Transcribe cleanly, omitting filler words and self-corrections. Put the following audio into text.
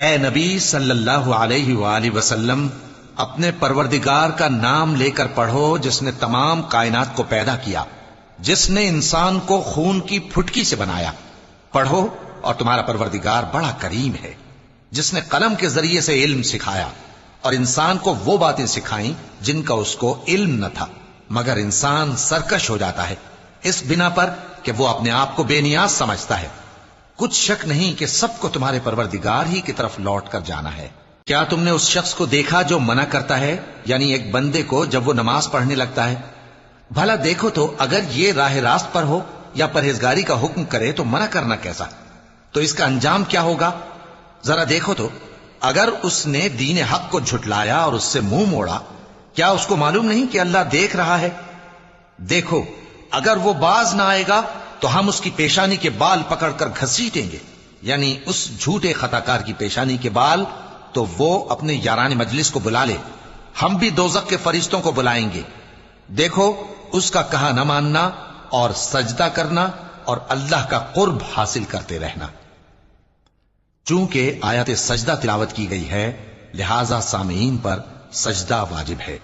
اے نبی صلی اللہ علیہ وآلہ وسلم، اپنے پروردگار کا نام لے کر پڑھو جس نے تمام کائنات کو پیدا کیا، جس نے انسان کو خون کی پھٹکی سے بنایا۔ پڑھو، اور تمہارا پروردگار بڑا کریم ہے، جس نے قلم کے ذریعے سے علم سکھایا اور انسان کو وہ باتیں سکھائیں جن کا اس کو علم نہ تھا، مگر انسان سرکش ہو جاتا ہے اس بنا پر کہ وہ اپنے آپ کو بے نیاز سمجھتا ہے۔ کچھ شک نہیں کہ سب کو تمہارے پروردگار ہی کی طرف لوٹ کر جانا ہے۔ کیا تم نے اس شخص کو دیکھا جو منع کرتا ہے، یعنی ایک بندے کو جب وہ نماز پڑھنے لگتا ہے؟ بھلا دیکھو تو اگر یہ راہ راست پر ہو یا پرہیزگاری کا حکم کرے تو منع کرنا کیسا؟ تو اس کا انجام کیا ہوگا؟ ذرا دیکھو تو اگر اس نے دین حق کو جھٹلایا اور اس سے منہ موڑا، کیا اس کو معلوم نہیں کہ اللہ دیکھ رہا ہے؟ دیکھو، اگر وہ باز نہ آئے گا تو ہم اس کی پیشانی کے بال پکڑ کر گھسیٹیں گے، یعنی اس جھوٹے خطاکار کی پیشانی کے بال، تو وہ اپنے یاران مجلس کو بلا لے، ہم بھی دوزخ کے فرشتوں کو بلائیں گے۔ دیکھو، اس کا کہا نہ ماننا اور سجدہ کرنا اور اللہ کا قرب حاصل کرتے رہنا۔ چونکہ آیت سجدہ تلاوت کی گئی ہے، لہذا سامعین پر سجدہ واجب ہے۔